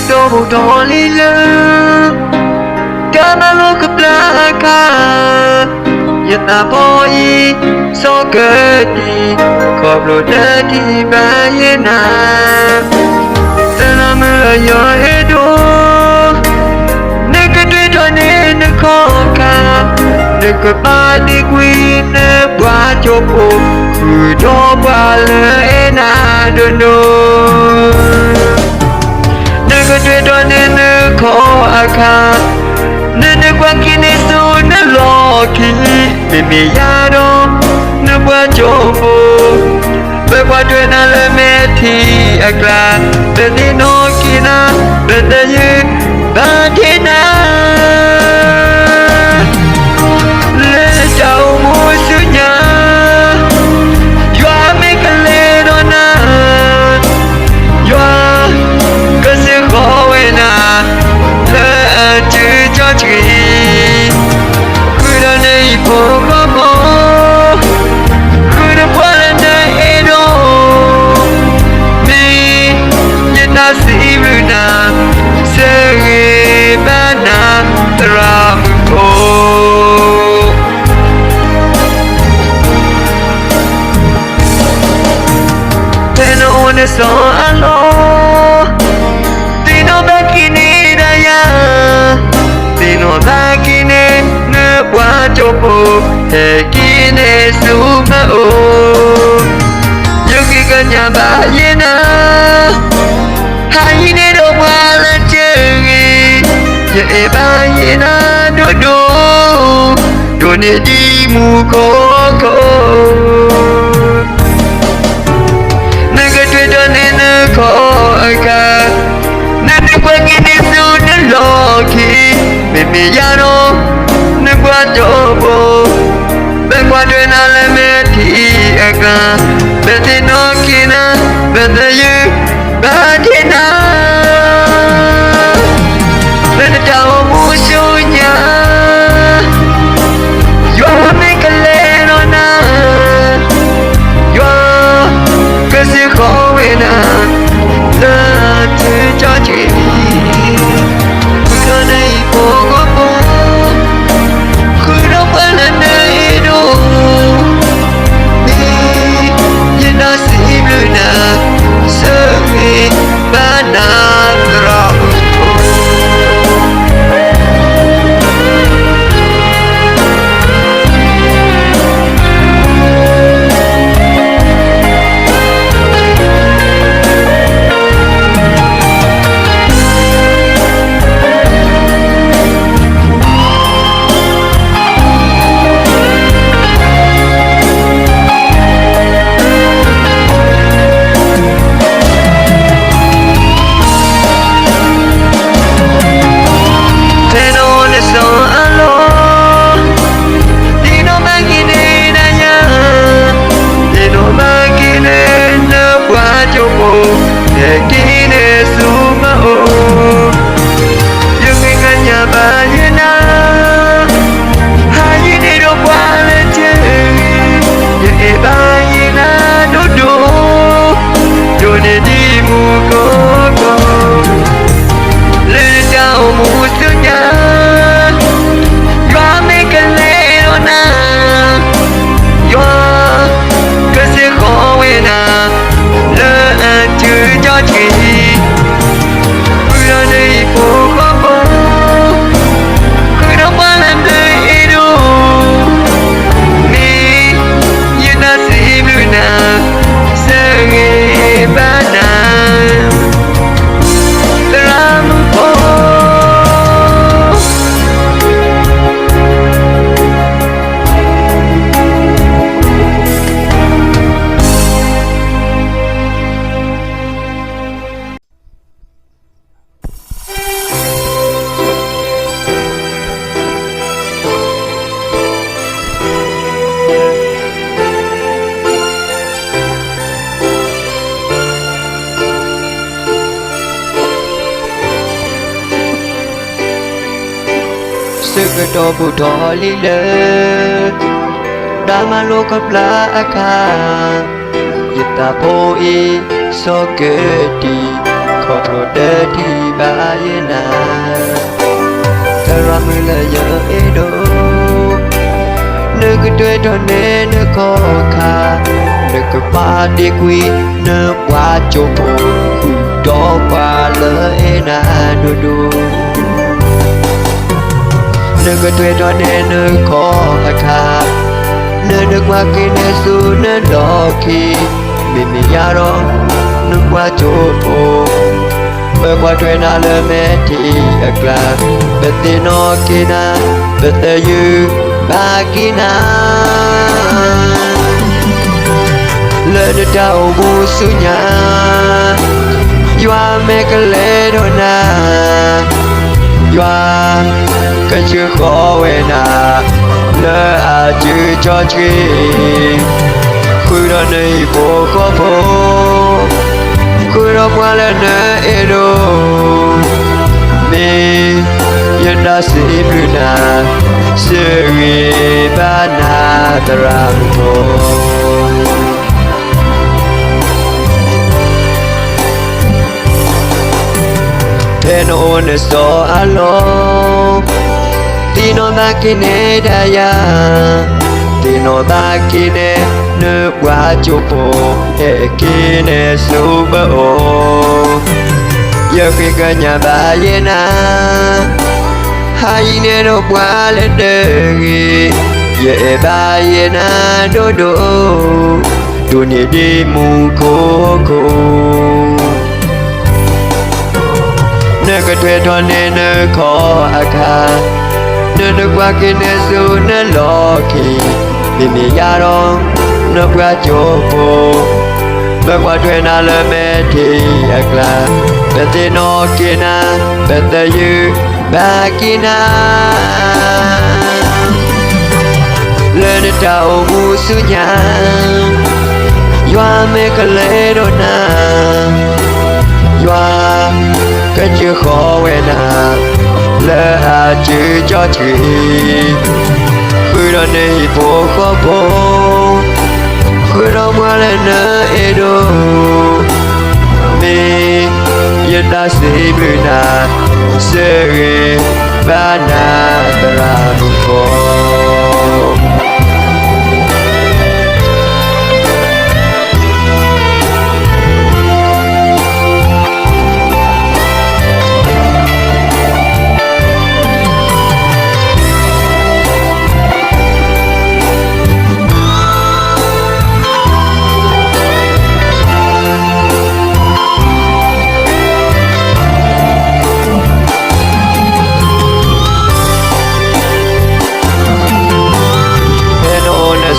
to bu to li le Kama lo ke belaka Yata boy so gedi Koblo dadi bayena Salam yo edo Nek dwi to ne ne koka Nek ba di kwi ne bwa chopo Ku do ba le na do do Nek dwi to ne ko aka Ne kwa kini su ne loki Mimi yado ne bwa chopo Be kwa dwe na le meti akla Be di no kina Be de yu ba kina Le chao mu su nya Yua me ka le do na Yua ka se ho we na Le chư cho chì Cứ da nei po ko mo Cứ da pa la nei e do Mi Yin na si lu na Se ge ba na Tra mu ko Teno one so alo Tino bakini da ya Tino bakini ne bwa chopo He kine su ma o Yuki kanya ba yena Hai ne do bwa la chengi Ye e ba yena do do Do ne di mu ko ko Nega twe do ne ne ko ka Nene kwa kini su ne loki Mimi yano ne kwa jobo Ben kwa dwe na le me ti aka Bete no kina Bete yu ba kina Bete tao mu su nya Yua me ka le no na Yua ka si ko we na La tu cho chị Cứ đó này phố có phố Cứ đó phải là nơi đủ Đi Nhìn nó xí lưu nà Sơ nghi Ba nà Rõ Sực to bu to li le Dama lo ka belaka Yita po I so gedi khó pro để đi ba yên na ta ra mưa là giờ ấy đâu nơi cái tuổi đó nên nơi khó khăn nơi cái ba đi quy nơi qua chỗ phố đó qua lời na đu đu nơi cái tuổi đó nên nơi khó khăn nơi nước qua kia nơi su nơi lo kia mình ya đó nơi qua chỗ phố bờ qua tuổi na lơ mẹ thì agla bete no kina bete you bagina lên đau bu sunya yua me kale dona yua cái chữ khó về na lỡ à chữ cho chi khui đó này phố khó phố khui đó qua lên nơi đâu mi yên đã sĩ na seri bana tarampo peno ne so alo tino da kine daya tino da kine ne wa chupo e kine suba o yo khi cả nhà bà yena hai nè nó qua lên đời ye ba yena do do dunia di mukoku nơi cái thuê đó nên nơi khó aka nơi nước qua kia nơi su nơi lo kỳ vì mi ya đó nơi qua chỗ phố nơi qua thuê na lơ mẹ thì akla bete no kina bete you bagina lên đau musunya yua me kale dona yua cái chữ khó về na lỡ à chữ cho chị khui đó này phố khó phố khui đó qua lên nơi đâu mi yên đã sĩ na seri bana tarampo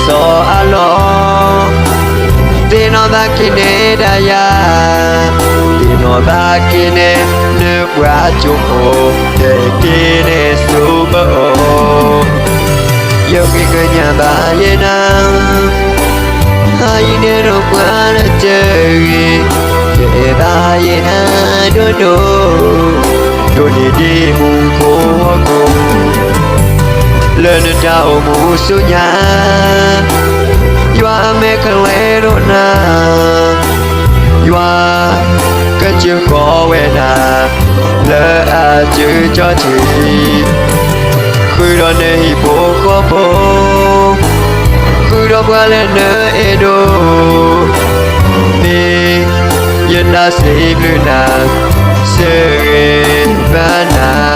so alo tino da kine daya tino da kine nước qua chupo để kine suba o yo khi cái nhà bà yena hai nè nó qua nó chơi để bà yena do do do đi mukoku lên đau musunya yua me kale dona yua cái chữ khó về na lỡ à chữ cho chị khui đó này phố khó phố khui đó qua lên nơi đâu mi yên đã sĩ na seri bana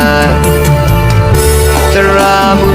Teramu